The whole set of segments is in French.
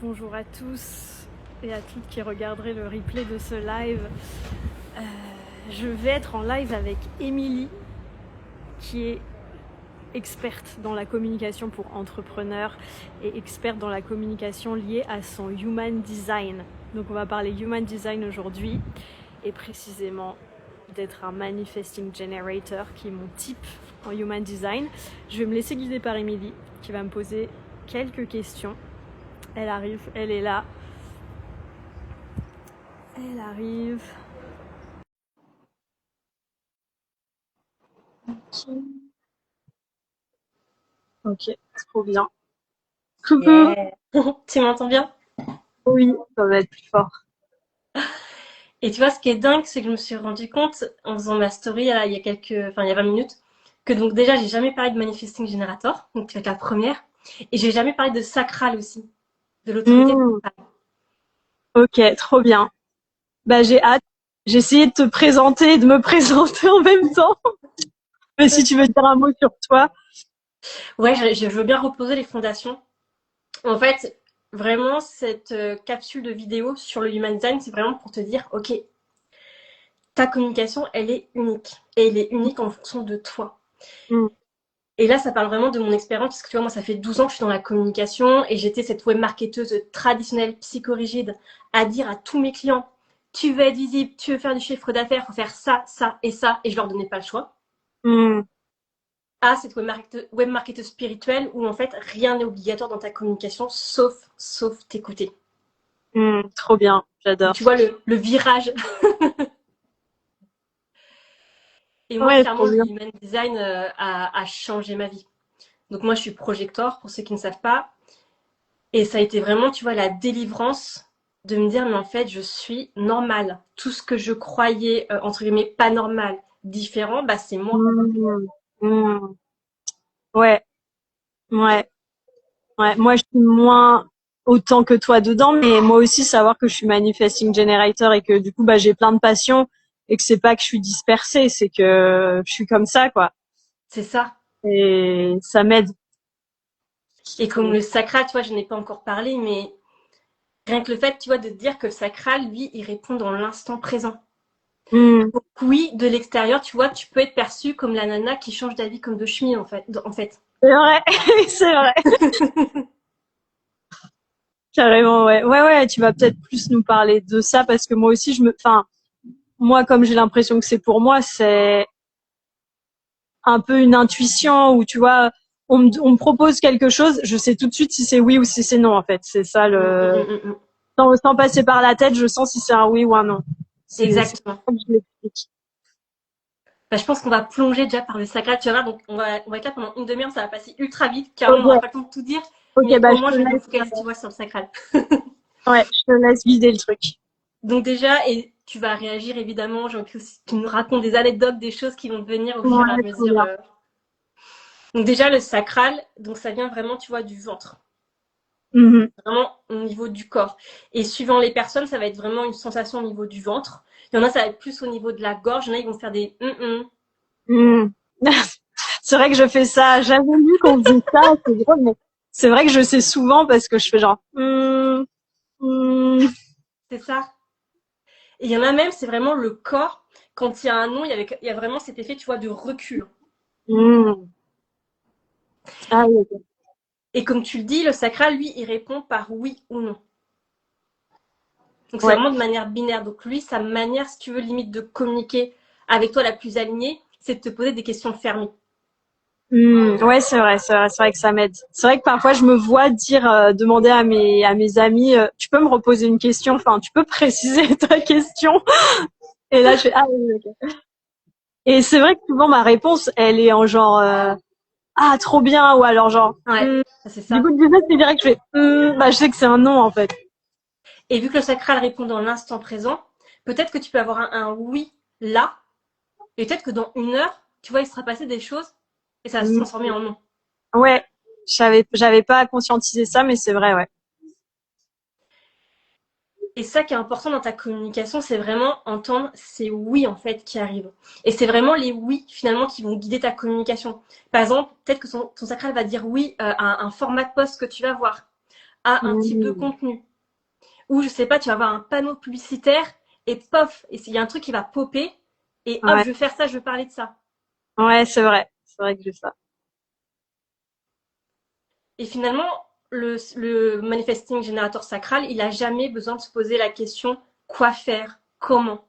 Bonjour à tous et à toutes qui regarderaient le replay de ce live. Je vais être en live avec Émilie, qui est experte dans la communication pour entrepreneurs et experte dans la communication liée à son Human Design. Donc on va parler Human Design aujourd'hui et précisément d'être un Manifesting Generator, qui est mon type en Human Design. Je vais me laisser guider par Émilie, qui va me poser quelques questions. Elle arrive, elle est là. Elle arrive. Ok, trop bien. Coucou. Yeah. Tu m'entends bien? Oui, ça va être plus fort. Et tu vois, ce qui est dingue, c'est que je me suis rendu compte en faisant ma story là, il y a 20 minutes, que donc déjà, j'ai jamais parlé de Manifesting Generator, donc tu vas être la première, et j'ai jamais parlé de sacral aussi, de l'autorité sacrale. Ok, trop bien. Bah j'ai hâte. J'ai essayé de te présenter et de me présenter en même temps. Mais si tu veux dire un mot sur toi. Ouais, je veux bien reposer les fondations. En fait, vraiment, cette capsule de vidéo sur le Human Design, c'est vraiment pour te dire, ok, ta communication, elle est unique, et elle est unique en fonction de toi. Mm. Et là, ça parle vraiment de mon expérience, parce que tu vois, moi, ça fait 12 ans que je suis dans la communication et j'étais cette web marketeuse traditionnelle, psychorigide, à dire à tous mes clients, tu veux être visible, tu veux faire du chiffre d'affaires, faut faire ça, ça et ça, et je leur donnais pas le choix. Mm. À cette web marketeuse spirituelle où en fait, rien n'est obligatoire dans ta communication, sauf t'écouter. Trop bien, Donc j'adore. tu vois le virage. Et moi, Ouais, clairement, trop le bien. human design a changé ma vie. Donc moi, je suis projecteur, pour ceux qui ne savent pas. Et ça a été vraiment, tu vois, la délivrance de me dire, mais en fait, je suis normale. Tout ce que je croyais, entre guillemets, pas normal, différent, bah, c'est moi. Mm. Mm. Ouais, ouais, ouais. Moi, je suis moins autant que toi dedans, mais moi aussi, savoir que je suis manifesting generator et que du coup, bah, j'ai plein de passions et que c'est pas que je suis dispersée, c'est que je suis comme ça, quoi. C'est ça. Et ça m'aide. Et comme le sacral, tu vois, je n'ai pas encore parlé, mais rien que le fait, tu vois, de te dire que le sacral, lui, il répond dans l'instant présent. Mm. Donc oui, de l'extérieur, tu vois, tu peux être perçu comme la nana qui change d'avis comme de chemise, en fait. C'est vrai, c'est vrai. Carrément, ouais. Ouais, ouais, tu vas peut-être plus nous parler de ça parce que moi aussi, enfin, moi, comme j'ai l'impression que c'est pour moi, c'est un peu une intuition où, tu vois, on me propose quelque chose, je sais tout de suite si c'est oui ou si c'est non, en fait. C'est ça Mm, mm, le, mm, mm. sans passer par la tête, je sens si c'est un oui ou un non. C'est Exactement. comme je l'explique. Bah, je pense qu'on va plonger déjà par le sacral, tu vois. Donc, on va être là pendant une demi-heure, ça va passer ultra vite, car on n'aura Ok, pas le temps de tout dire. ok, Mais bah, au je moins, te je vais me laisse, focaliser, tu vois, sur le sacral. ouais, je te laisse guider le truc. Donc, déjà, et tu vas réagir évidemment. J'ai envie aussi que tu nous racontes des anecdotes, des choses qui vont devenir au fur et à Ouais, trop mesure. bien. Donc, déjà, le sacral, donc ça vient vraiment, tu vois, du ventre. Mhm. Vraiment au niveau du corps. Et suivant les personnes, ça va être vraiment une sensation au niveau du ventre. Il y en a, ça va être plus au niveau de la gorge. Il y en a, ils vont faire des Mhm. C'est vrai que je fais ça. J'avais lu qu'on faisait ça. C'est drôle, mais c'est vrai que je sais souvent parce que je fais genre. c'est ça. Et il y en a même, c'est vraiment le corps. Quand il y a un nom, il y a vraiment cet effet, tu vois, de recul. Hmm. Ah oui, ok. Et comme tu le dis, le sacral, lui, il répond par oui ou non. Donc c'est Ouais. vraiment de manière binaire. Donc lui, sa manière, si tu veux, limite de communiquer avec toi la plus alignée, c'est de te poser des questions fermées. Ouais, c'est vrai, c'est vrai que ça m'aide. C'est vrai que parfois je me vois dire, demander à mes amis, tu peux me reposer une question, enfin, tu peux préciser ta question. Et là, je fais, ah oui, ok. Et c'est vrai que souvent ma réponse, elle est en genre, ah, trop bien, ou alors genre, Ouais, c'est du ça. coup, du coup, c'est direct, je fais, bah, je sais que c'est un non, en fait. Et vu que le sacral répond dans l'instant présent, peut-être que tu peux avoir un oui là, et peut-être que dans une heure, tu vois, il sera passé des choses et ça va se Hmm. transformer en non. Ouais. J'avais pas conscientisé ça, mais c'est vrai, ouais. Et ça qui est important dans ta communication, c'est vraiment entendre ces oui en fait qui arrivent. Et c'est vraiment les oui finalement qui vont guider ta communication. Par exemple, peut-être que ton sacral va dire oui à un format de poste que tu vas voir, à un type de Mmh. contenu. Ou je sais pas, tu vas avoir un panneau publicitaire et pof, et il y a un truc qui va popper et hop, Ouais, je veux faire ça, je veux parler de ça. ouais, c'est vrai. C'est vrai que j'ai ça. Et finalement, le manifesting générateur sacral, il a jamais besoin de se poser la question quoi faire, comment.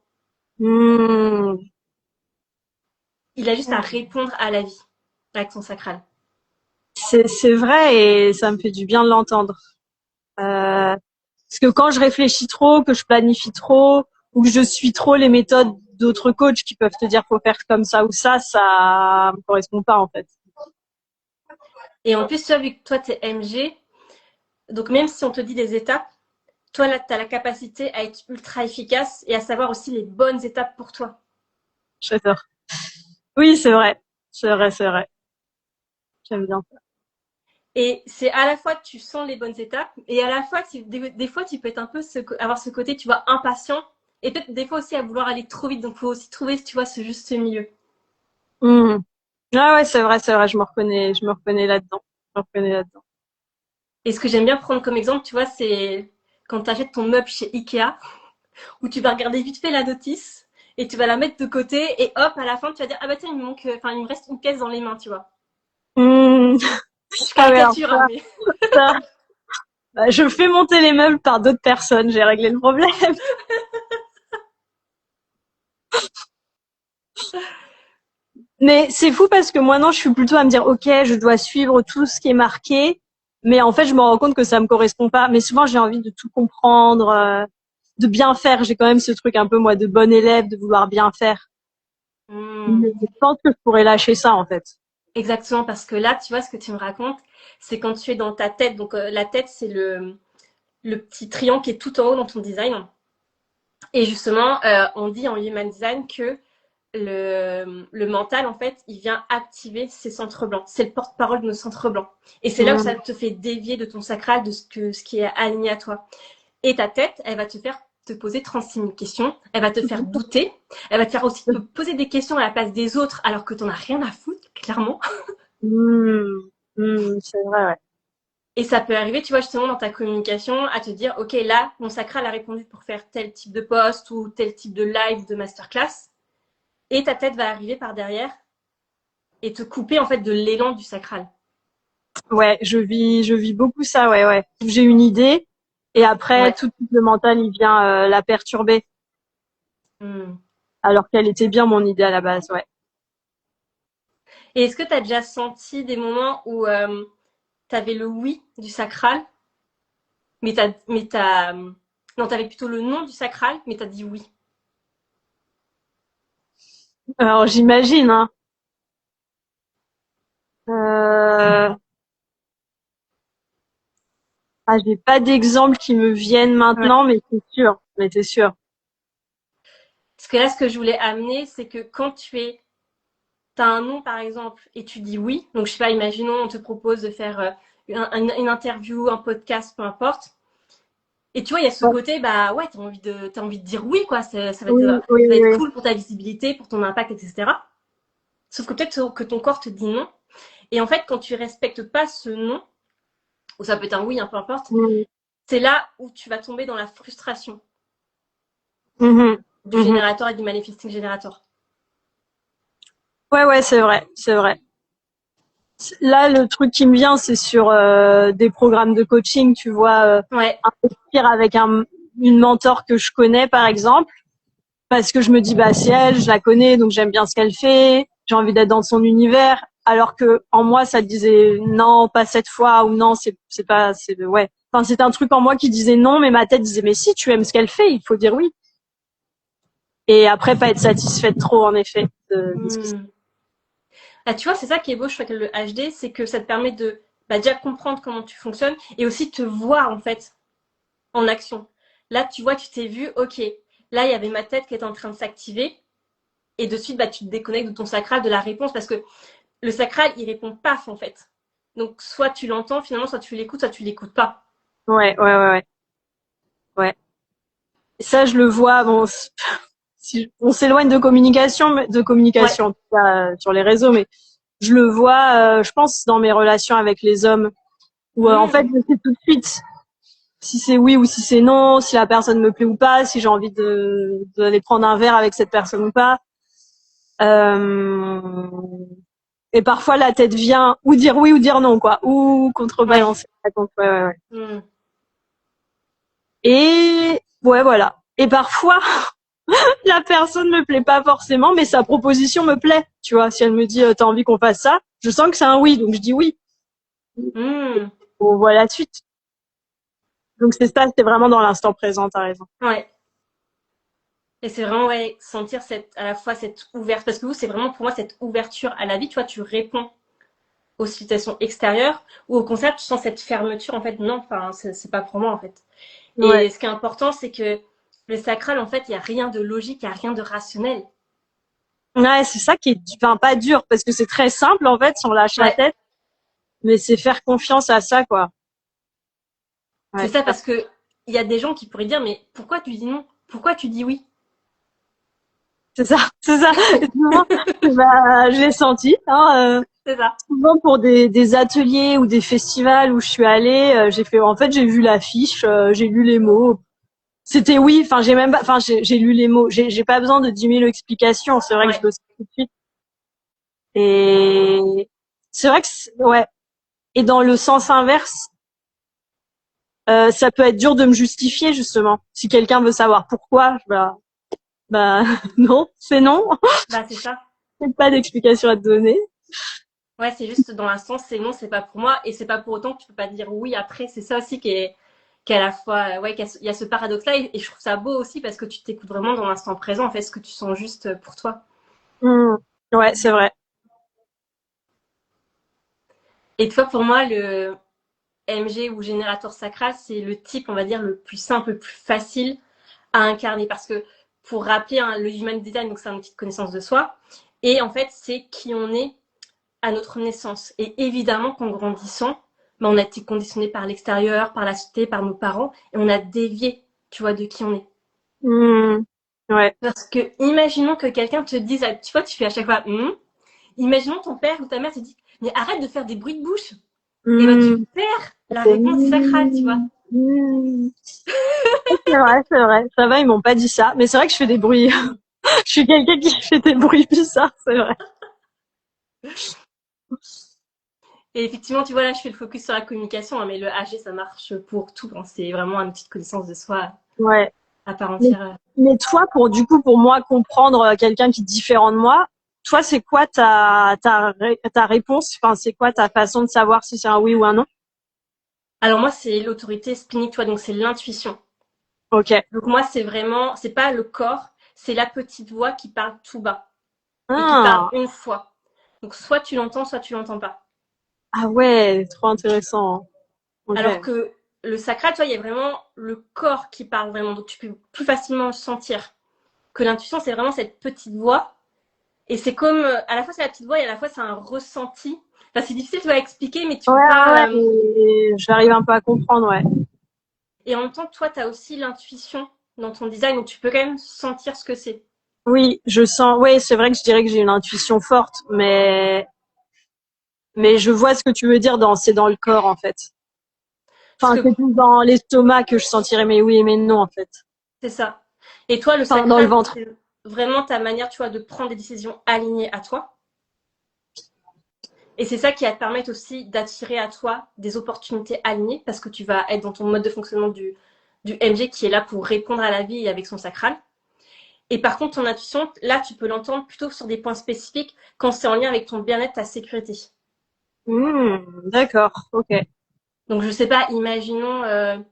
Mmh. Il a juste à répondre à la vie avec son sacral. C'est vrai et ça me fait du bien de l'entendre. Parce que quand je réfléchis trop, que je planifie trop, ou que je suis trop les méthodes d'autres coachs qui peuvent te dire faut faire comme ça me correspond pas en fait. Et en plus, tu vois, vu que toi, tu es MG, donc même si on te dit des étapes, toi, là, tu as la capacité à être ultra efficace et à savoir aussi les bonnes étapes pour toi. J'adore. Oui, c'est vrai. C'est vrai, c'est vrai. J'aime bien ça. Et c'est à la fois que tu sens les bonnes étapes et à la fois, des fois, tu peux être un peu avoir ce côté, tu vois, impatient et peut-être des fois aussi à vouloir aller trop vite. Donc, il faut aussi trouver, tu vois, ce juste milieu. Mmh. Ah ouais, c'est vrai, je me reconnais là-dedans. Je me reconnais là-dedans. Et ce que j'aime bien prendre comme exemple, tu vois, c'est quand tu achètes ton meuble chez Ikea, où tu vas regarder vite fait la notice et tu vas la mettre de côté et hop, à la fin, tu vas dire, ah bah tiens, il me reste une pièce dans les mains, tu vois. Mmh. Je Ah ouais, alors caricature, hein, mais ça, je fais monter les meubles par d'autres personnes, j'ai réglé le problème. Mais c'est fou parce que moi non, je suis plutôt à me dire ok, je dois suivre tout ce qui est marqué, mais en fait je me rends compte que ça me correspond pas. Mais souvent j'ai envie de tout comprendre, de bien faire. J'ai quand même ce truc un peu moi de bon élève, de vouloir bien faire. hmm, Mais je pense que je pourrais lâcher ça en fait. exactement, parce que là, tu vois, ce que tu me racontes, c'est quand tu es dans ta tête. Donc, la tête, c'est le petit triangle qui est tout en haut dans ton design. Et justement, on dit en human design que le mental, en fait, il vient activer ses centres blancs. C'est le porte-parole de nos centres blancs. Et c'est là où ça Mmh. te fait dévier de ton sacral, de ce qui est aligné à toi. Et ta tête, elle va te faire te poser 36 000 questions, elle va te faire douter, elle va te faire aussi te poser des questions à la place des autres alors que t'en as rien à foutre, clairement. Mmh. Mmh. C'est vrai, ouais. Et ça peut arriver, tu vois, justement, dans ta communication, à te dire, OK, là, mon sacral a répondu pour faire tel type de post ou tel type de live, de masterclass. Et ta tête va arriver par derrière et te couper, en fait, de l'élan du sacral. Ouais, je vis beaucoup ça, ouais, ouais. J'ai une idée et après Ouais. tout le mental il vient la perturber Hmm. alors qu'elle était bien mon idée à la base, ouais. Et est-ce que tu as déjà senti des moments où tu avais le oui du sacral, non, tu avais plutôt le non du sacral, mais tu as dit oui. Alors j'imagine, hein. Euh, Ah, j'ai pas d'exemple qui me viennent Ouais. maintenant, mais c'est sûr. Mais c'est sûr. Parce que là, ce que je voulais amener, c'est que quand t'as un nom, par exemple, et tu dis oui, donc je sais pas, imaginons, on te propose de faire une interview, un podcast, peu importe. Et tu vois, il y a ce Ouais. côté, bah ouais, t'as envie de dire oui, quoi. Oui, oui, Ça va oui, être oui. cool pour ta visibilité, pour ton impact, etc. Sauf que peut-être que ton corps te dit non. Et en fait, quand tu respectes pas ce non, ou ça peut être un oui, hein, peu importe, Mhm. c'est là où tu vas tomber dans la frustration Mhm. du Mhm. générateur et du manifesting générateur. Ouais, ouais, c'est vrai, c'est vrai. Là, le truc qui me vient, c'est sur des programmes de coaching, tu vois, Ouais. investir avec une mentor que je connais, par exemple, parce que je me dis, bah, c'est elle, je la connais, donc j'aime bien ce qu'elle fait, j'ai envie d'être dans son univers, alors que en moi, ça disait non, pas cette fois, ou non, c'est pas, c'est ouais. Enfin, c'est un truc en moi qui disait non, mais ma tête disait, mais si tu aimes ce qu'elle fait, il faut dire oui. Et après, pas être satisfaite trop, en effet, de ce qui se Hmm. Ah, tu vois, c'est ça qui est beau, je crois que le HD, c'est que ça te permet de bah, déjà comprendre comment tu fonctionnes et aussi te voir en fait en action. Là, tu vois, tu t'es vu, ok, là, il y avait ma tête qui était en train de s'activer et de suite, bah, tu te déconnectes de ton sacral, de la réponse parce que le sacral, il répond paf en fait. Donc, soit tu l'entends finalement, soit tu l'écoutes pas. ouais, ouais, ouais, ouais. Ouais. Et ça, je le vois, bon, si on s'éloigne de Ouais. communication, en tout cas, sur les réseaux, mais je le vois, je pense, dans mes relations avec les hommes, où en fait, Hmm. je sais tout de suite. si c'est oui ou si c'est non, si la personne me plaît ou pas, si j'ai envie d'aller prendre un verre avec cette personne ou pas. Et parfois la tête vient ou dire oui ou dire non, quoi, ou Ouais. contrebalancer la réponse. Ouais. Hmm. Et ouais, voilà. Et parfois la personne me plaît pas forcément, mais sa proposition me plaît. Tu vois, si elle me dit t'as envie qu'on fasse ça, je sens que c'est un oui, donc je dis oui. Hmm. On voit la suite. Donc c'est ça, c'est vraiment dans l'instant présent, t'as raison. Ouais. Et c'est vraiment ouais, sentir à la fois cette ouverture, parce que vous, c'est vraiment pour moi cette ouverture à la vie, tu vois, tu réponds aux situations extérieures, ou au contraire, tu sens cette fermeture, en fait, non, enfin, c'est pas pour moi, en fait. Ouais. Et ce qui est important, c'est que le sacral, en fait, il n'y a rien de logique, il n'y a rien de rationnel. Ouais, c'est ça qui est, enfin, pas dur, parce que c'est très simple, en fait, si on lâche la Ouais, tête, mais c'est faire confiance à ça, quoi. c'est Ouais. ça, parce que il y a des gens qui pourraient dire, mais pourquoi tu dis non? Pourquoi tu dis oui? C'est ça, c'est ça. Et souvent, bah, je l'ai senti, hein, C'est ça. souvent pour des ateliers ou des festivals où je suis allée, j'ai fait, en fait, j'ai vu l'affiche, j'ai lu les mots. C'était oui, enfin, j'ai même pas, enfin, j'ai lu les mots. J'ai pas besoin de 10 000 explications. C'est vrai que je Ouais. le sais tout de suite. Et c'est vrai que, ouais. Et dans le sens inverse, ça peut être dur de me justifier, justement. Si quelqu'un veut savoir pourquoi, bah, non, c'est non. Bah, c'est ça. J'ai pas d'explication à te donner. Ouais, c'est juste dans l'instant, c'est non, c'est pas pour moi, et c'est pas pour autant que tu peux pas dire oui après. C'est ça aussi qui est à la fois, ouais, il y a ce paradoxe-là, et je trouve ça beau aussi parce que tu t'écoutes vraiment dans l'instant présent, en fait, ce que tu sens juste pour toi. Mmh. Ouais, c'est vrai. Et toi, pour moi, le MG ou générateur sacral, c'est le type, on va dire, le plus simple, le plus facile à incarner. Parce que, pour rappeler, hein, le Human Design, donc c'est un outil de connaissance de soi, et en fait, c'est qui on est à notre naissance. Et évidemment qu'en grandissant, ben, on a été conditionné par l'extérieur, par la société, par nos parents, et on a dévié, tu vois, de qui on est. Mmh. Ouais. Parce que, imaginons que quelqu'un te dise, tu vois, tu fais à chaque fois, imaginons ton père ou ta mère te dit, mais arrête de faire des bruits de bouche. Et ben, tu Mmh. perds la réponse sacrale, tu vois. Mmh. C'est vrai, c'est vrai. Ça va, ils m'ont pas dit ça. Mais c'est vrai que je fais des bruits. Je suis quelqu'un qui fait des bruits bizarres, c'est vrai. Et effectivement, tu vois, là, je fais le focus sur la communication, hein, mais le AG, ça marche pour tout, hein. C'est vraiment une petite connaissance de soi Ouais. à part Mais, entière. mais toi, pour moi comprendre quelqu'un qui est différent de moi, toi, c'est quoi ta réponse? Enfin, c'est quoi ta façon de savoir si c'est un oui ou un non? Alors moi, c'est l'autorité splenique, tu vois, donc c'est l'intuition. Ok. Donc moi, c'est vraiment, c'est pas le corps, c'est la petite voix qui parle tout bas et qui parle Ah, une fois. Donc soit tu l'entends, soit tu l'entends pas. ah ouais, trop intéressant. Ok. Alors que le sacral, tu vois, il y a vraiment le corps qui parle vraiment, donc tu peux plus facilement le sentir. Que l'intuition, c'est vraiment cette petite voix. Et c'est comme, à la fois c'est la petite voix et à la fois c'est un ressenti. Enfin, c'est difficile tu vois, à expliquer, mais tu Ouais, peux ouais, pas. et j'arrive un peu à comprendre, ouais. Et en même temps, toi, tu as aussi l'intuition dans ton design, donc tu peux quand même sentir ce que c'est. Oui, je sens, oui, c'est vrai que je dirais que j'ai une intuition forte, mais je vois ce que tu veux dire c'est dans le corps, en fait. Parce Enfin, que c'est plus dans l'estomac que je sentirais mes oui et mes non, en fait. c'est ça. Et toi, le Enfin, dans le sacral, ventre. c'est vraiment ta manière, tu vois, de prendre des décisions alignées à toi. Et c'est ça qui va te permettre aussi d'attirer à toi des opportunités alignées parce que tu vas être dans ton mode de fonctionnement du MG qui est là pour répondre à la vie avec son sacral. Et par contre, ton intuition, là, tu peux l'entendre plutôt sur des points spécifiques quand c'est en lien avec ton bien-être, ta sécurité. D'accord, ok. Donc, je sais pas, imaginons,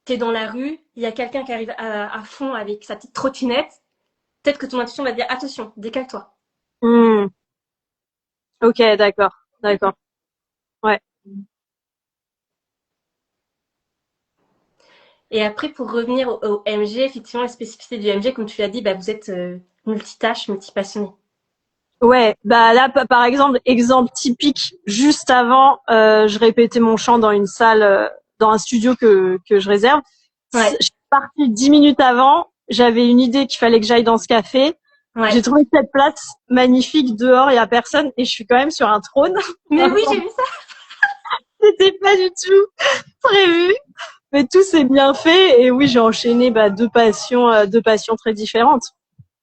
t'es dans la rue, il y a quelqu'un qui arrive à fond avec sa petite trottinette. Peut-être que ton intuition va te dire attention, décale-toi. Hmm, ok, d'accord, d'accord. Ouais. Et après, pour revenir au MG, effectivement, la spécificité du MG, comme tu l'as dit, bah, vous êtes multitâche, multipassionné. Ouais, bah là, par exemple, exemple typique, juste avant, je répétais mon chant dans une salle, dans un studio que je réserve. Je Ouais, suis partie 10 minutes avant, j'avais une idée qu'il fallait que j'aille dans ce café. ouais. J'ai trouvé cette place magnifique dehors, il y a personne et je suis quand même sur un trône. Mais oui, j'ai vu ça. C'était pas du tout prévu. mais tout s'est bien fait. Et oui, j'ai enchaîné deux passions très différentes,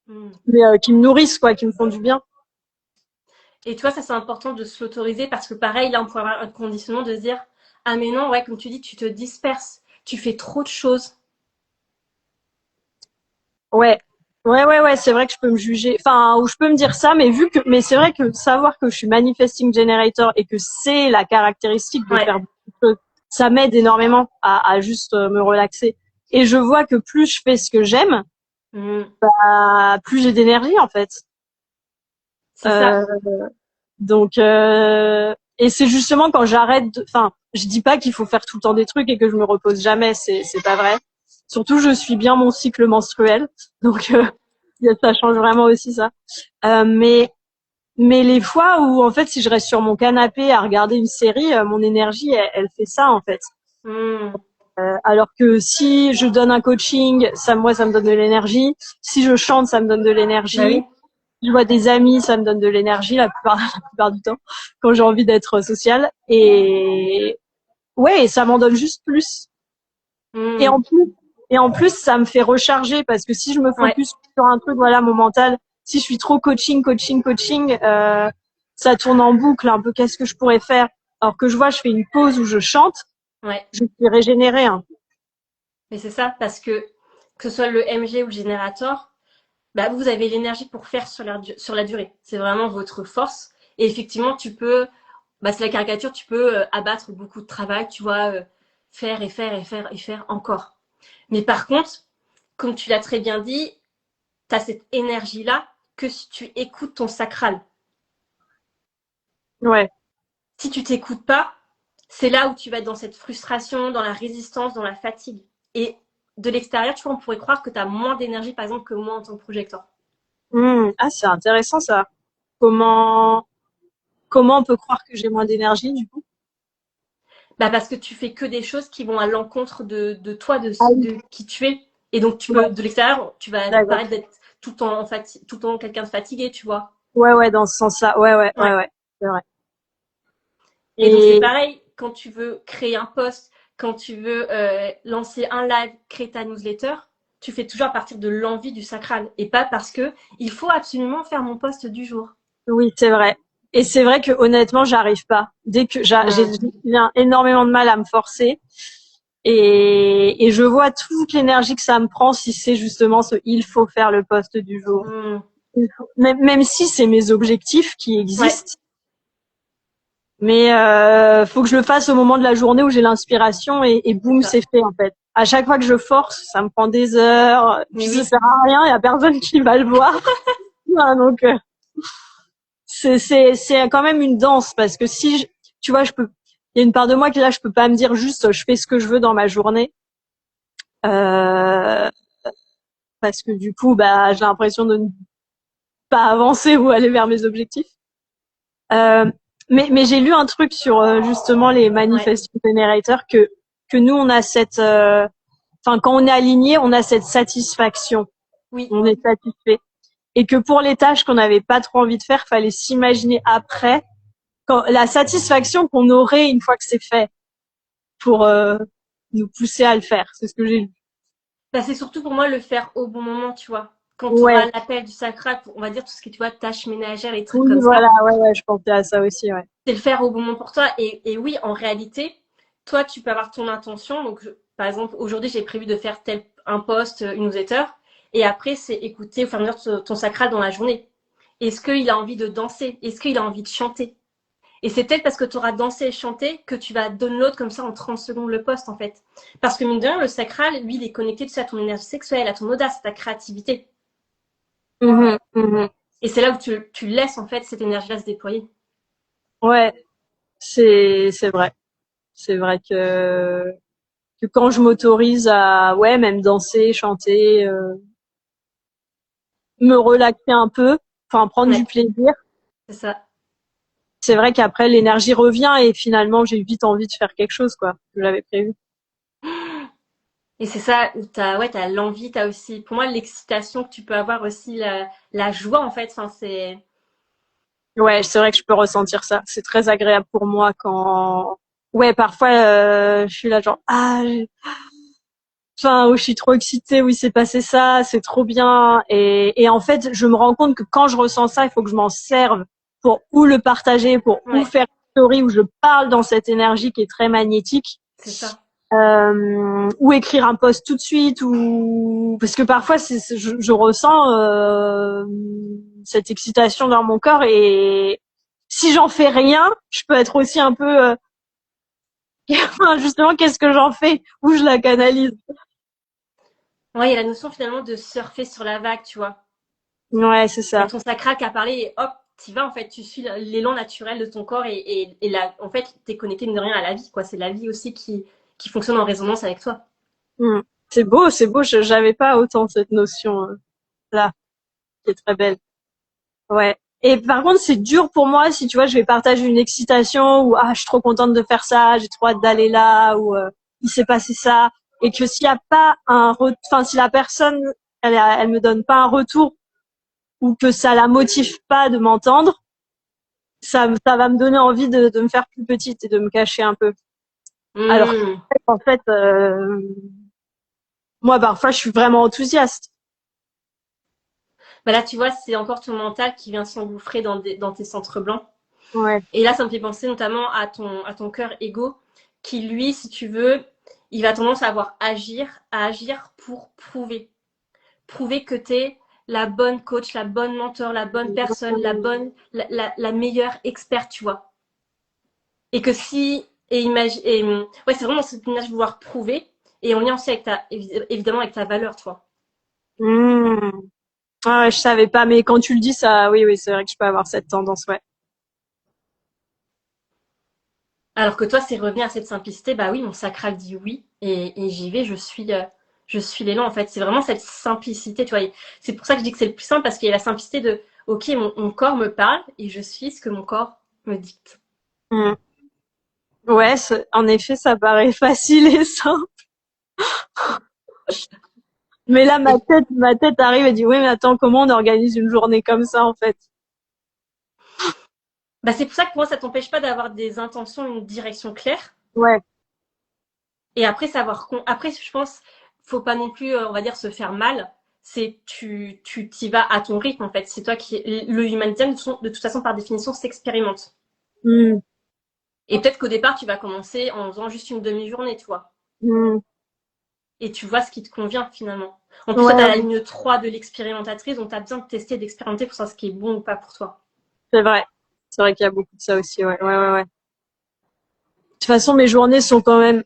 Hmm. mais qui me nourrissent, quoi, qui me font du bien. Et tu vois, ça c'est important de se l'autoriser parce que pareil, là, on pourrait avoir un conditionnement de se dire, ah mais non, ouais, comme tu dis, tu te disperses, tu fais trop de choses. Ouais. Ouais, c'est vrai que je peux me juger, enfin, ou je peux me dire ça, mais c'est vrai que savoir que je suis manifesting generator et que c'est la caractéristique de Ouais. faire beaucoup de choses, ça m'aide énormément à juste me relaxer. Et je vois que plus je fais ce que j'aime, Hmm. plus j'ai d'énergie, en fait. C'est ça. Euh, et c'est justement quand enfin, je dis pas qu'il faut faire tout le temps des trucs et que je me repose jamais, c'est pas vrai. Surtout, je suis bien mon cycle menstruel, donc ça change vraiment aussi ça. Euh, mais mais les fois où en fait, si je reste sur mon canapé à regarder une série, mon énergie, elle fait ça en fait. Hmm. Alors que si je donne un coaching, ça me donne de l'énergie. Si je chante, ça me donne de Bah l'énergie. oui. Je vois des amis, ça me donne de l'énergie la plupart du temps quand j'ai envie d'être sociale. Et ouais, ça m'en donne juste plus. Et Hmm. en plus, et en plus, ça me fait recharger parce que si je me Ouais. focus sur un truc, voilà, mon mental, si je suis trop coaching, ça tourne en boucle un peu. Qu'est-ce que je pourrais faire? Alors que je vois, je fais une pause où je chante, Ouais. je suis régénérée. Hein. Mais c'est ça, parce que ce soit le MG ou le générateur, bah, vous avez l'énergie pour faire sur la durée. C'est vraiment votre force. Et effectivement, tu peux, bah, c'est la caricature, tu peux abattre beaucoup de travail, tu vois, faire et faire et faire et faire encore. Mais par contre, comme tu l'as très bien dit, tu as cette énergie-là que si tu écoutes ton sacral. Ouais, Si tu t'écoutes pas, c'est là où tu vas être dans cette frustration, dans la résistance, dans la fatigue. Et de l'extérieur, tu vois, on pourrait croire que tu as moins d'énergie, par exemple, que moi en tant que projecteur. Ah, c'est intéressant ça. Comment comment on peut croire que j'ai moins d'énergie du coup? Bah parce que tu fais que des choses qui vont à l'encontre de toi, Ah oui, de qui tu es. Et donc, tu peux, ouais, de l'extérieur, tu vas d'accord. paraître d'être tout le temps quelqu'un de fatigué, tu vois. Ouais, dans ce sens-là. Ouais. Ouais, c'est vrai. Et donc, c'est Et pareil quand tu veux créer un post, quand tu veux lancer un live, créer ta newsletter, tu fais toujours à partir de l'envie du sacral et pas parce que il faut absolument faire mon post du jour. oui, c'est vrai. Et c'est vrai que honnêtement, j'arrive pas. Dès que Hmm. j'ai énormément de mal à me forcer et je vois toute l'énergie que ça me prend si c'est justement il faut faire le poste du jour. Hmm. Même si c'est mes objectifs qui Ouais, existent, mais faut que je le fasse au moment de la journée où j'ai l'inspiration et c'est boum, ça. c'est fait en fait. À chaque fois que je force, ça me prend des heures, Mais puis ça oui, sert à rien, il y a personne qui va le voir. Ah, donc c'est quand même une danse parce que tu vois, il y a une part de moi qui là, je peux pas me dire juste je fais ce que je veux dans ma journée euh, parce que du coup, bah, j'ai l'impression de ne pas avancer ou aller vers mes objectifs. Euh, mais j'ai lu un truc sur justement les ouais, manifesting generators que nous on a enfin quand on est aligné, on a cette satisfaction, oui. on est satisfait et que pour les tâches qu'on n'avait pas trop envie de faire, fallait s'imaginer après la satisfaction qu'on aurait une fois que c'est fait pour nous pousser à le faire. C'est ce que j'ai lu. Bah, c'est surtout pour moi le faire au bon moment, tu vois. Quand tu auras Ouais, l'appel du sacral, on va dire tout ce qui est, tu vois, tâches ménagères, les trucs oui, comme ça, voilà, ouais, je pensais à ça aussi, ouais. c'est le faire au bon moment pour toi. Et oui, en réalité, toi, tu peux avoir ton intention. Donc, par exemple, aujourd'hui, j'ai prévu de faire un post, une newsletter. Et après, c'est écouter au fur et à mesure ton sacral dans la journée. Est-ce qu'il a envie de danser? Est-ce qu'il a envie de chanter? Et c'est peut-être parce que tu auras dansé et chanté que tu vas download comme ça en 30 secondes le post, en fait. Parce que mine de rien, le sacral, lui, il est connecté tu sais, à ton énergie sexuelle, à ton audace, à ta créativité. Mhm. Et c'est là où tu laisses, en fait, cette énergie-là se déployer. Ouais, c'est vrai. C'est vrai que quand je m'autorise à ouais même danser, chanter, me relaxer un peu, enfin prendre du Ouais, plaisir, c'est ça. c'est vrai qu'après l'énergie revient et finalement j'ai vite envie de faire quelque chose quoi que j'avais prévu. Et c'est ça où t'as l'envie, t'as aussi, pour moi, l'excitation que tu peux avoir aussi, la joie, en fait. Enfin, Ouais, c'est vrai que je peux ressentir ça. C'est très agréable pour moi quand ouais, parfois, je suis là genre, enfin, où je suis trop excitée, où il s'est passé ça, c'est trop bien. Et en fait, je me rends compte que quand je ressens ça, il faut que je m'en serve pour ou le partager, pour ou Ouais, faire une story où je parle dans cette énergie qui est très magnétique, c'est ça. ou écrire un post tout de suite, ou parce que parfois je ressens cette excitation dans mon corps et si j'en fais rien, je peux être aussi un peu justement qu'est-ce que j'en fais, où je la canalise. Ouais, il y a la notion finalement de surfer sur la vague, tu vois. Ouais, c'est Il y a ça. ton sacral qui apparaît et hop, tu vas en fait, tu suis l'élan naturel de ton corps et là, en fait, tu es connecté de rien à la vie, quoi. C'est la vie aussi qui fonctionne en résonance avec toi. Mm. C'est beau, c'est beau. J'avais pas autant cette notion là, qui est très belle. Ouais. Et par contre, c'est dur pour moi si tu vois, je vais partager une excitation ou je suis trop contente de faire ça, j'ai trop hâte d'aller là ou il s'est passé ça et que s'il y a pas enfin si la personne elle me donne pas un retour ou que ça la motive pas de m'entendre, ça va me donner envie de me faire plus petite et de me cacher un peu. Alors Hmm. en fait, moi parfois je suis vraiment enthousiaste. Bah là, tu vois, c'est encore ton mental qui vient s'engouffrer dans tes centres blancs. Ouais. Et là, ça me fait penser notamment à ton cœur égo, qui lui, si tu veux, il va tendance à agir pour prouver. Prouver que tu es la bonne coach, la bonne mentor, la bonne personne, la meilleure experte, tu vois. Et que si, et imagine, ouais, c'est vraiment cette image de vouloir prouver, et en lien aussi avec évidemment avec ta valeur, tu vois. Mmh. Ah ouais, je savais pas, mais quand tu le dis, ça, oui, oui, c'est vrai que je peux avoir cette tendance, ouais. Alors que toi, c'est revenir à cette simplicité, bah oui, mon sacral dit oui, et j'y vais, je suis l'élan, en fait. C'est vraiment cette simplicité, tu vois. Et c'est pour ça que je dis que c'est le plus simple, parce qu'il y a la simplicité de, ok, mon corps me parle, et je suis ce que mon corps me dicte. Mmh. Ouais, en effet, ça paraît facile et simple. Mais là, Et ma tête arrive et dit, oui, mais attends, comment on organise une journée comme ça, en fait? bah, c'est pour ça que pour moi, ça t'empêche pas d'avoir des intentions, une direction claire. Ouais. Et après, après, je pense, faut pas non plus, on va dire, se faire mal. C'est, tu t'y vas à ton rythme, en fait. C'est toi le human design, de toute façon, par définition, s'expérimente. Mmh. Et peut-être qu'au départ, tu vas commencer en faisant juste une demi-journée, tu vois. Mmh. Et tu vois ce qui te convient, finalement. En plus, toi, tu as Ouais, la ligne 3 de l'expérimentatrice, donc tu as besoin de tester, d'expérimenter pour savoir ce qui est bon ou pas pour toi. c'est vrai. C'est vrai qu'il y a beaucoup de ça aussi, ouais, ouais, ouais, ouais. De toute façon, mes journées sont quand même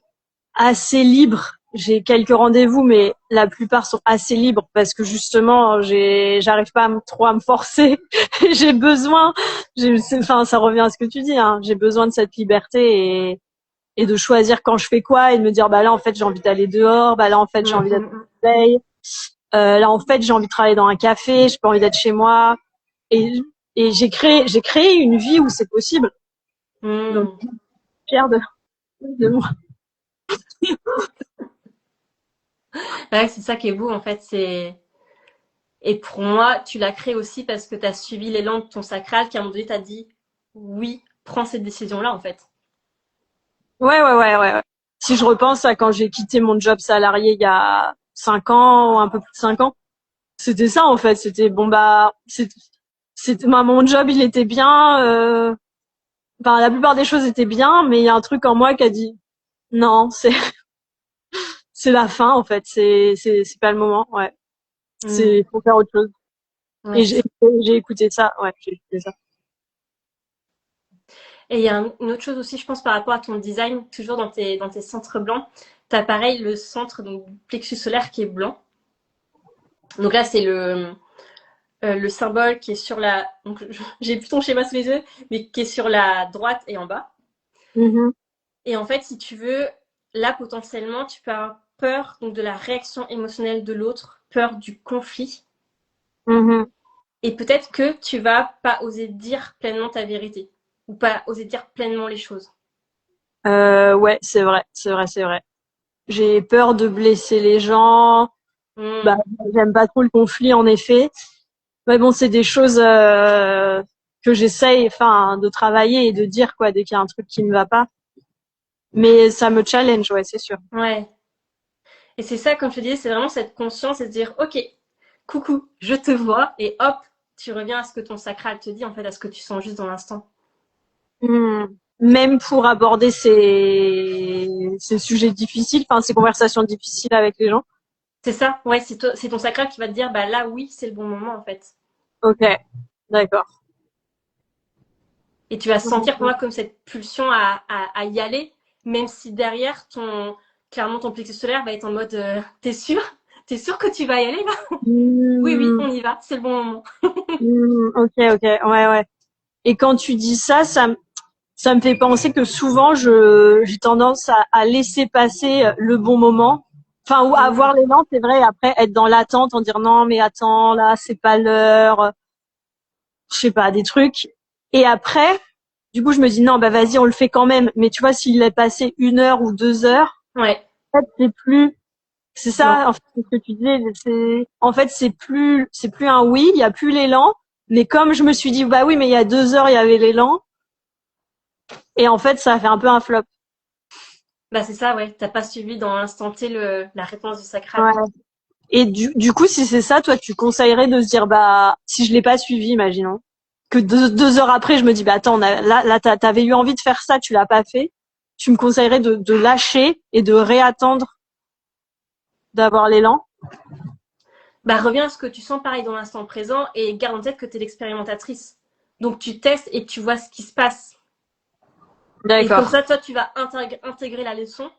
assez libre. J'ai quelques rendez-vous, mais la plupart sont assez libres parce que justement, j'arrive pas trop à me forcer. J'ai besoin, enfin, ça revient à ce que tu dis, hein. J'ai besoin de cette liberté et de choisir quand je fais quoi et de me dire, bah là, en fait, j'ai envie d'aller dehors, bah là, en fait, j'ai envie d'être Mm, au soleil, là, en fait, j'ai envie de travailler dans un café, j'ai pas envie d'être chez moi. Et, et j'ai créé une vie où c'est possible. mm, Donc, mm. je suis fière de moi. Ouais, c'est ça qui est beau, en fait. Et pour moi, tu l'as créé aussi parce que tu as suivi l'élan de ton sacral qui, à un moment donné, t'a dit oui, prends cette décision-là, en fait. Ouais, ouais, ouais, ouais, ouais. Si je repense à quand j'ai quitté mon job salarié il y a 5 ans, ou un peu plus de 5 ans, c'était ça en fait. C'était bon bah, c'était mon job, il était bien. Enfin, la plupart des choses étaient bien, mais il y a un truc en moi qui a dit non, c'est la fin en fait. C'est pas le moment. Ouais, Mm. faut faire autre chose. Ouais, Et c'est ça. j'ai écouté ça. Ouais, j'ai écouté ça. Et il y a une autre chose aussi, je pense, par rapport à ton design, toujours dans tes centres blancs. Tu as pareil le centre, donc plexus solaire qui est blanc. Donc là, c'est le symbole qui est sur la. Donc, j'ai plus ton schéma sous les yeux, mais qui est sur la droite et en bas. Mhm, Et en fait, si tu veux, là, potentiellement, tu peux avoir peur donc, de la réaction émotionnelle de l'autre, peur du conflit. mhm. Et peut-être que tu vas pas oser dire pleinement ta vérité. Ou pas oser dire pleinement les choses. Ouais, c'est vrai, c'est vrai, c'est vrai. J'ai peur de blesser les gens. Bah, Hmm. j'aime pas trop le conflit en effet. Mais bon, c'est des choses que j'essaye, enfin, de travailler et de dire quoi dès qu'il y a un truc qui ne va pas. Mais ça me challenge, ouais, c'est sûr. Ouais. Et c'est ça, comme je te disais, c'est vraiment cette conscience et se dire, ok, coucou, je te vois, et hop, tu reviens à ce que ton sacral te dit, en fait, à ce que tu sens juste dans l'instant. Hmm. Même pour aborder ces sujets difficiles, enfin ces conversations difficiles avec les gens. C'est ça, ouais, c'est ton sacral qui va te dire, bah là, oui, c'est le bon moment, en fait. Ok, d'accord. Et tu vas sentir pour moi comme cette pulsion à y aller, même si derrière, clairement, ton plexus solaire va être en mode, t'es sûr? T'es sûr que tu vas y aller là? Oui, oui, Hmm. on y va, c'est le bon moment. Ok, ok, ouais, ouais. Et quand tu dis ça, ça me fait penser que souvent j'ai tendance à laisser passer le bon moment. Enfin, ou avoir l'élan, c'est vrai, et après être dans l'attente, en dire non, mais attends, là, c'est pas l'heure, je sais pas, des trucs. Et après, du coup, je me dis non, bah vas-y, on le fait quand même. Mais tu vois, s'il est passé 1 heure ou 2 heures, Ouais, en fait, c'est non. ça, en fait, c'est ce que tu disais, en fait, c'est plus un oui, il y a plus l'élan. Mais comme je me suis dit, bah oui, mais il y a 2 heures, il y avait l'élan. Et en fait, ça a fait un peu un flop. Bah c'est ça, ouais. T'as pas suivi dans l'instant T la réponse du Ouais. sacral. Et du coup, si c'est ça, toi, tu conseillerais de se dire, bah, si je l'ai pas suivi, imaginons, que 2 heures après, je me dis, bah, attends, là, t'avais eu envie de faire ça, tu l'as pas fait. Tu me conseillerais de lâcher et de réattendre d'avoir l'élan. Bah reviens à ce que tu sens pareil dans l'instant présent et garde en tête que t'es l'expérimentatrice. Donc tu testes et tu vois ce qui se passe. Et comme D'accord. ça, toi, tu vas intégrer la leçon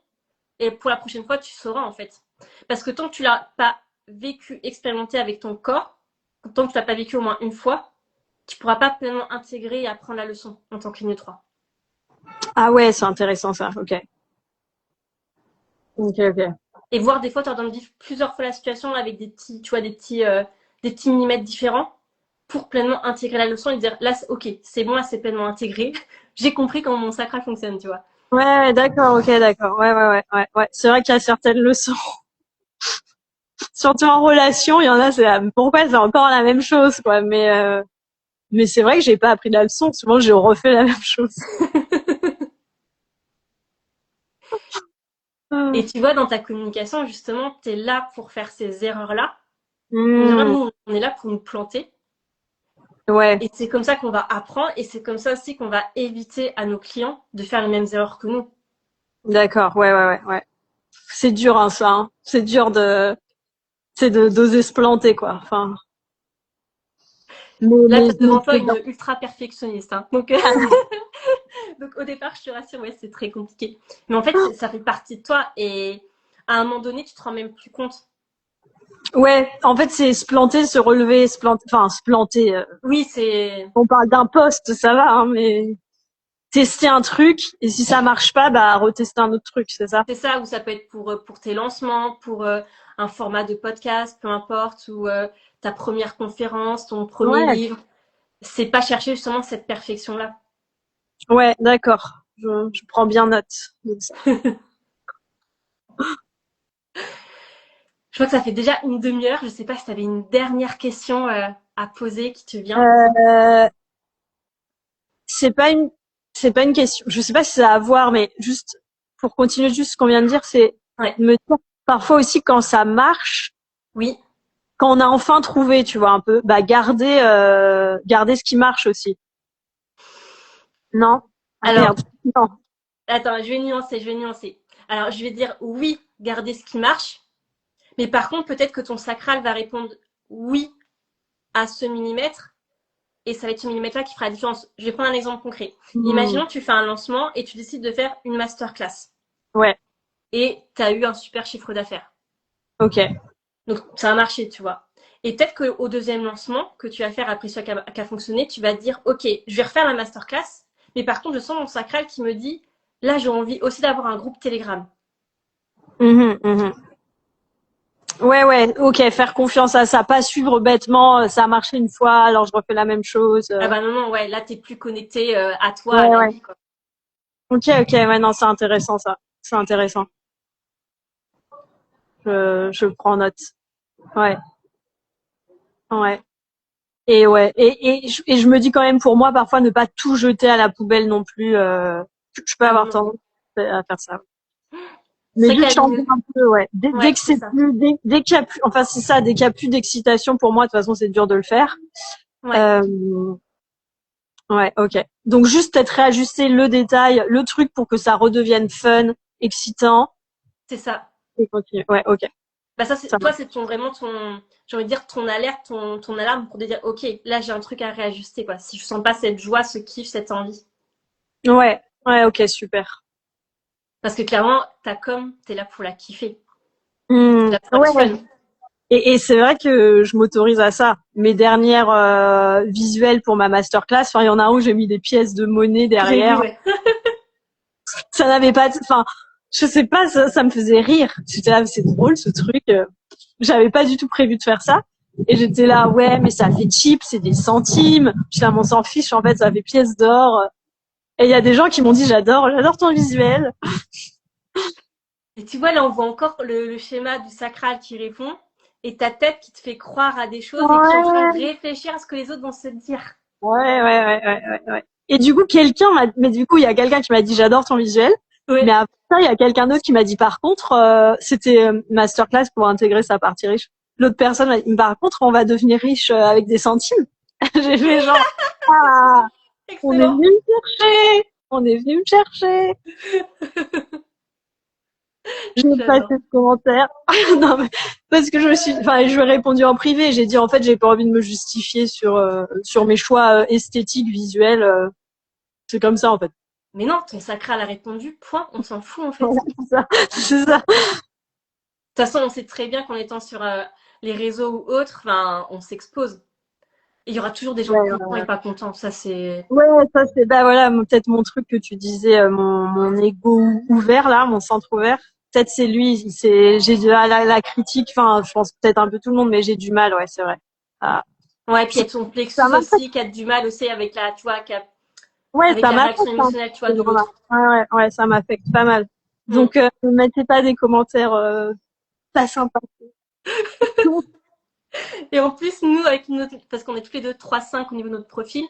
et pour la prochaine fois, tu sauras en fait. Parce que tant que tu l'as pas vécu, expérimenté avec ton corps, tant que tu l'as pas vécu au moins une fois, tu pourras pas pleinement intégrer et apprendre la leçon en tant que ligne 3. Ah ouais, c'est intéressant ça. Ok. Ok, ok. Et voir des fois, tu as vivre plusieurs fois la situation avec des petits, tu vois, des petits millimètres différents pour pleinement intégrer la leçon et dire là, ok, c'est bon, là, c'est pleinement intégré. J'ai compris comment mon sacral fonctionne, tu vois. Ouais, d'accord, ok, d'accord. Ouais, ouais, ouais, ouais, ouais. C'est vrai qu'il y a certaines leçons, surtout en relation, il y en a, c'est pourquoi c'est encore la même chose, quoi. Mais c'est vrai que j'ai pas appris la leçon. Souvent, j'ai refait la même chose. Et tu vois, dans ta communication, justement, tu es là pour faire ces erreurs-là. Hmm, Nous, on est là pour nous planter. ouais, Et c'est comme ça qu'on va apprendre et c'est comme ça aussi qu'on va éviter à nos clients de faire les mêmes erreurs que nous. d'accord, ouais, ouais, ouais, ouais. C'est dur, hein, ça. Hein. C'est de d'oser se planter, quoi. Enfin, Là, tu as mais devant toi c'est une bien. ultra perfectionniste. Hein. Donc, donc, au départ, je te rassure, ouais, c'est très compliqué. Mais en fait, ça fait partie de toi et à un moment donné, tu te rends même plus compte. Ouais, en fait, c'est se planter, se relever, se planter. Enfin, se planter. Oui, c'est On parle d'un poste, ça va, hein, mais tester un truc et si ça marche pas, bah retester un autre truc, c'est ça. c'est ça, ou ça peut être pour tes lancements, pour un format de podcast, peu importe, ou ta première conférence, ton premier Ouais, livre. C'est pas chercher justement cette perfection-là. ouais, d'accord. Je prends bien note de ça. Je crois que ça fait déjà une demi-heure. Je sais pas si tu avais une dernière question à poser qui te vient. Euh, c'est pas une, c'est pas une question. Je sais pas si ça a à voir, mais juste pour continuer juste ce qu'on vient de dire, c'est Ouais. me dire parfois aussi quand ça marche, Oui. quand on a enfin trouvé, tu vois, un peu, bah garder ce qui marche aussi. Non? Ah Alors, merde. Non. attends, je vais nuancer. Alors, je vais dire oui, garder ce qui marche. Mais par contre, peut-être que ton sacral va répondre oui à ce millimètre. Et ça va être ce millimètre-là qui fera la différence. Je vais prendre un exemple concret. Hmm. Imaginons que tu fais un lancement et tu décides de faire une masterclass. Ouais. Et tu as eu un super chiffre d'affaires. Ok. Donc, ça a marché, tu vois. Et peut-être qu'au deuxième lancement que tu vas faire après ça qui a fonctionné, tu vas te dire, OK, je vais refaire la masterclass. Mais par contre, je sens mon sacral qui me dit, là, j'ai envie aussi d'avoir un groupe Telegram. Mhm, mhm. Ouais, ouais, ok, faire confiance à ça, pas suivre bêtement, ça a marché une fois, alors je refais la même chose. Ah bah non, non, ouais, là, t'es plus connecté à toi, Ouais, à la ouais. vie, quoi. Ok, ok, ouais, non, c'est intéressant ça. C'est intéressant. Je prends note. Ouais, ouais. Et ouais, et je me dis quand même pour moi parfois ne pas tout jeter à la poubelle non plus. Je peux Ah non, avoir non. tendance. à faire ça. C'est Mais vrai vu que que je la t'en ligne... un peu, ouais. Dès Ouais, que c'est c'est ça. plus, dès qu'il y a plus, enfin c'est ça, dès qu'il y a plus d'excitation pour moi, de toute façon c'est dur de le faire. Ouais, Euh, ouais, ok. Donc juste peut-être réajuster le détail, le truc pour que ça redevienne fun, excitant, c'est ça. et continuer. Ouais, ok. Bah ça, Ça toi, c'est vraiment ton, j'ai envie de dire, ton alerte, ton alarme pour te dire, ok, là, j'ai un truc à réajuster, quoi. Si je sens pas cette joie, ce kiff, cette envie. ouais, ouais, ok, super. Parce que clairement, ta com, t'es là pour la kiffer. T'es là pour être Ouais. fun. Et c'est vrai que je m'autorise à ça. Mes dernières visuels pour ma masterclass, enfin, il y en a un où j'ai mis des pièces de monnaie J'ai vu, derrière. ouais. Ça n'avait pas, enfin, je sais pas, ça me faisait rire. J'étais là, c'est drôle ce truc. J'avais pas du tout prévu de faire ça. Et j'étais là, ouais, mais ça fait cheap, c'est des centimes. Puis là, on s'en fiche, en fait, ça fait pièces d'or. Et il y a des gens qui m'ont dit, j'adore ton visuel. Et tu vois, là, on voit encore le schéma du sacral qui répond et ta tête qui te fait croire à des choses et qui est en train de Ouais, réfléchir à ce que les autres vont se dire. ouais. Et du coup, mais du coup, il y a quelqu'un qui m'a dit, j'adore ton visuel. Mais Ouais. après ça, il y a quelqu'un d'autre qui m'a dit, par contre, c'était masterclass pour intégrer sa partie riche. L'autre personne m'a dit, par contre, on va devenir riche avec des centimes. J'ai fait genre, ah, on est Excellent. venu me chercher, on est venu me chercher. J'ai passé J'adore. ce commentaire. Non, mais parce que enfin, je lui ai répondu en privé. J'ai dit, en fait, j'ai pas envie de me justifier sur mes choix esthétiques, visuels. C'est comme ça, en fait. Mais non, ton sacral a répondu, point, on s'en fout en Voilà, fait. c'est ça. C'est ça. De toute façon, on sait très bien qu'en étant sur les réseaux ou autres, enfin, on s'expose. Et il y aura toujours des gens Ouais, contents et pas contents. Ça, c'est. ça c'est bah voilà peut-être mon truc que tu disais mon ego ouvert là, mon centre ouvert. Peut-être c'est lui, j'ai de la critique. Enfin, je pense peut-être un peu tout le monde, mais j'ai du mal, ouais, c'est vrai. Ah, Ouais, puis il y a ton ça plexus m'affecte. aussi qui a du mal aussi avec la, tu vois, Ouais, avec ça la réaction m'affecte un peu, émotionnelle, tu vois, ces de gens-là. l'autre. Ouais, ça m'affecte pas mal. Mm. Donc, ne mettez pas des commentaires pas sympas. Et en plus, nous, avec notre, parce qu'on est tous les deux 3-5 au niveau de notre profil,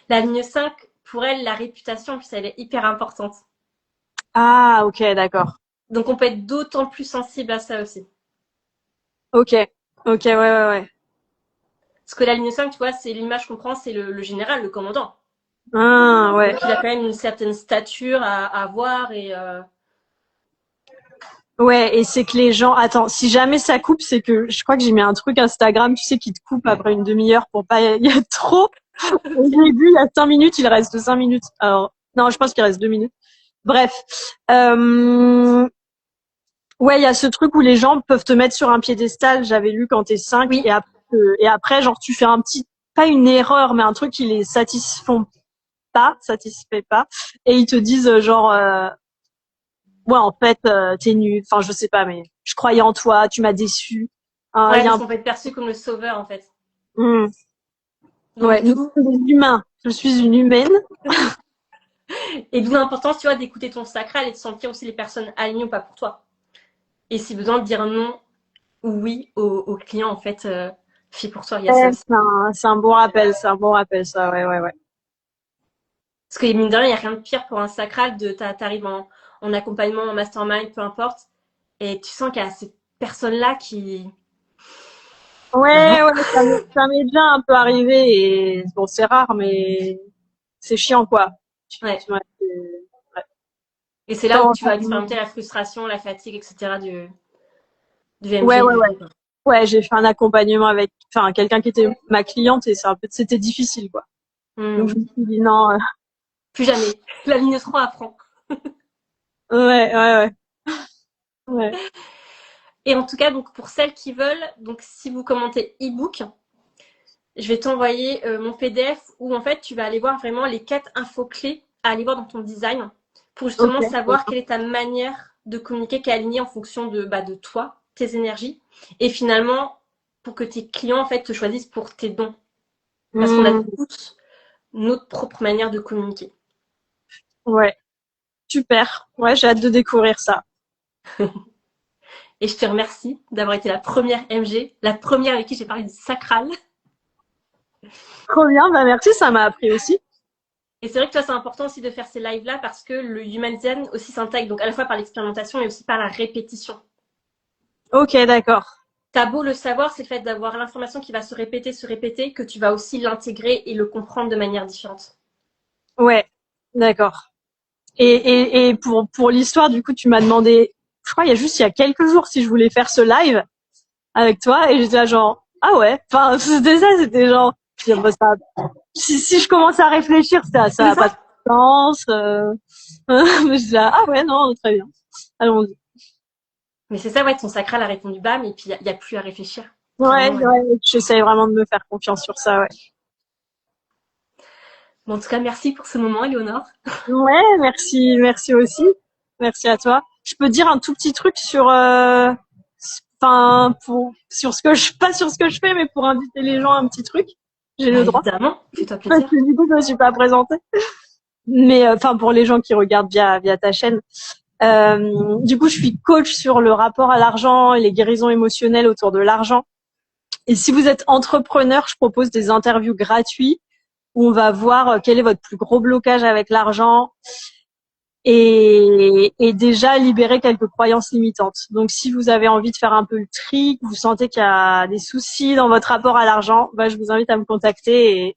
la ligne 5, pour elle, la réputation, en plus, elle est hyper importante. Ah, ok, d'accord. Donc, on peut être d'autant plus sensible à ça aussi. Ok, ouais. Parce que la ligne 5, tu vois, c'est l'image qu'on prend, c'est le général, le commandant. Ah, ouais. Donc, il a quand même une certaine stature à avoir et Ouais, et c'est que les gens, attends, si jamais ça coupe, c'est que je crois que j'ai mis un truc Instagram, tu sais, qui te coupe après une demi-heure pour pas y a trop. Au ok. début, il y a 5 minutes, il reste 5 minutes. Alors, non, je pense qu'il reste 2 minutes. Bref. Euh, ouais, il y a ce truc où les gens peuvent te mettre sur un piédestal, j'avais lu quand t'es 5, Oui, et après, genre, tu fais un petit, pas une erreur, mais un truc qui les satisfait pas, et ils te disent, genre, ouais, en fait, t'es nul. Enfin, je sais pas, mais je croyais en toi, tu m'as déçu. Il ouais, y a parce un... qu'on peut être perçu comme le sauveur, en fait. Hmm. Donc, Ouais, nous d'où, sommes des humains. Je suis une humaine. et d'où l'importance, tu vois, d'écouter ton sacral et de sentir aussi les personnes alignées ou pas pour toi. Et si besoin de dire non ou oui au client, en fait, fille pour toi, il y a ça Ouais, aussi. c'est un bon rappel, c'est un bon rappel, ça. Ouais. Parce que mine de rien, il n'y a rien de pire pour un sacral de t'arrives en accompagnement, en mastermind, peu importe, et tu sens qu'il y a cette personne-là qui. Ouais, ça m'est déjà un peu arrivé et bon, c'est rare, mais c'est chiant, quoi. Ouais. Ouais, ouais. Et c'est là où Quand- tu vas expérimenter la frustration, la fatigue, etc. du ouais, VMG, ouais, du ouais. V. Ouais, j'ai fait un accompagnement avec, enfin, quelqu'un qui était ma cliente et c'était difficile, quoi. Donc, Hmm. je me suis dit non, Plus jamais. La ligne 3 apprend. ouais. Ouais. Et en tout cas, donc pour celles qui veulent, donc si vous commentez e-book, je vais t'envoyer mon PDF où en fait tu vas aller voir vraiment les 4 infos clés à aller voir dans ton design pour Ok. justement savoir quelle est ta manière de communiquer qui est alignée en fonction de toi, tes énergies et finalement pour que tes clients en fait te choisissent pour tes dons parce qu'on a Hmm, tous notre propre manière de communiquer. ouais. Super. Ouais, j'ai hâte de découvrir ça. Et je te remercie d'avoir été la première MG, la première avec qui j'ai parlé du sacral. Trop bien. Bah, merci, ça m'a appris aussi. Et c'est vrai que toi, c'est important aussi de faire ces lives-là parce que le human design aussi s'intègre, donc à la fois par l'expérimentation et aussi par la répétition. Ok, d'accord. T'as beau le savoir, c'est le fait d'avoir l'information qui va se répéter, que tu vas aussi l'intégrer et le comprendre de manière différente. Ouais, d'accord. Et pour l'histoire, du coup, tu m'as demandé, je crois, il y a quelques jours, si je voulais faire ce live avec toi, et j'étais là genre, ah ouais, enfin, c'était genre, je dis, bah, si je commence à réfléchir, ça C'est a pas de ça? sens, mais je dis là, ah ouais, non, très bien. Allons-y. Mais c'est ça, ouais, ton sacral a répondu bam, et puis y a plus à réfléchir. Ouais, Clairement, ouais. ouais, j'essaye vraiment de me faire confiance sur ça, ouais. Bon, en tout cas, merci pour ce moment, Léonore. Ouais, merci aussi. Merci à toi. Je peux dire un tout petit truc sur, sur ce que pas sur ce que je fais, mais pour inviter les gens à un petit truc. J'ai Bah le droit. évidemment, fais-toi Parce plaisir. que du coup, je me suis pas présentée. Mais, pour les gens qui regardent via ta chaîne. Du coup, je suis coach sur le rapport à l'argent et les guérisons émotionnelles autour de l'argent. Et si vous êtes entrepreneur, je propose des interviews gratuites où on va voir quel est votre plus gros blocage avec l'argent, et déjà libérer quelques croyances limitantes. Donc, si vous avez envie de faire un peu le tri, que vous sentez qu'il y a des soucis dans votre rapport à l'argent, bah, je vous invite à me contacter et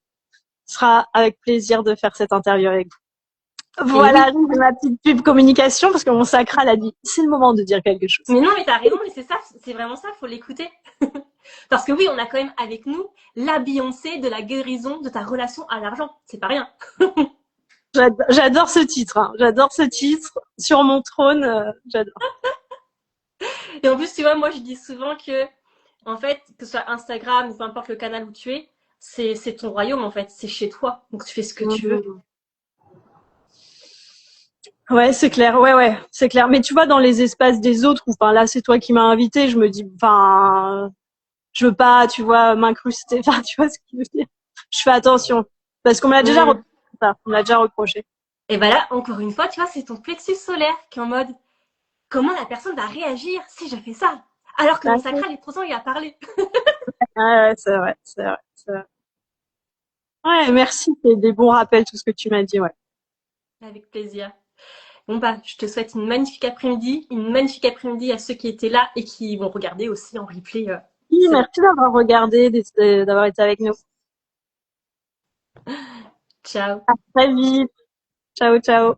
ce sera avec plaisir de faire cette interview avec vous. Et Voilà, oui, j'ai ma petite pub communication parce que mon sacral a dit c'est le moment de dire quelque chose. mais non, mais t'as raison, mais c'est ça, c'est vraiment ça, faut l'écouter. Parce que oui, on a quand même avec nous la Beyoncé de la guérison de ta relation à l'argent. C'est pas rien. J'adore ce titre, hein. J'adore ce titre sur mon trône, j'adore. Et en plus, tu vois, moi, je dis souvent que, en fait, que ce soit Instagram ou peu importe le canal où tu es, c'est ton royaume, en fait. C'est chez toi. Donc, tu fais ce que tu veux. Mhm. Ouais, c'est clair. Ouais, ouais, c'est clair. Mais tu vois, dans les espaces des autres, enfin là, c'est toi qui m'as invité, je me dis, enfin, je veux pas, tu vois, m'incruster. Enfin, tu vois ce que je veux dire. Je fais attention parce qu'on me l'a déjà Mm. reproché. Ça, on me l'a déjà reproché. Et bah là, encore une fois, tu vois, c'est ton plexus solaire qui est en mode comment la personne va réagir si je fais ça alors que mon Ouais, sacral est présent et a parlé. ouais, c'est vrai, c'est vrai, c'est vrai. Ouais, merci, c'est des bons rappels tout ce que tu m'as dit. Ouais. Avec plaisir. Bon bah, je te souhaite une magnifique après-midi à ceux qui étaient là et qui vont regarder aussi en replay Oui, cela. merci d'avoir regardé, d'avoir été avec nous. Ciao. À très vite. Ciao, ciao.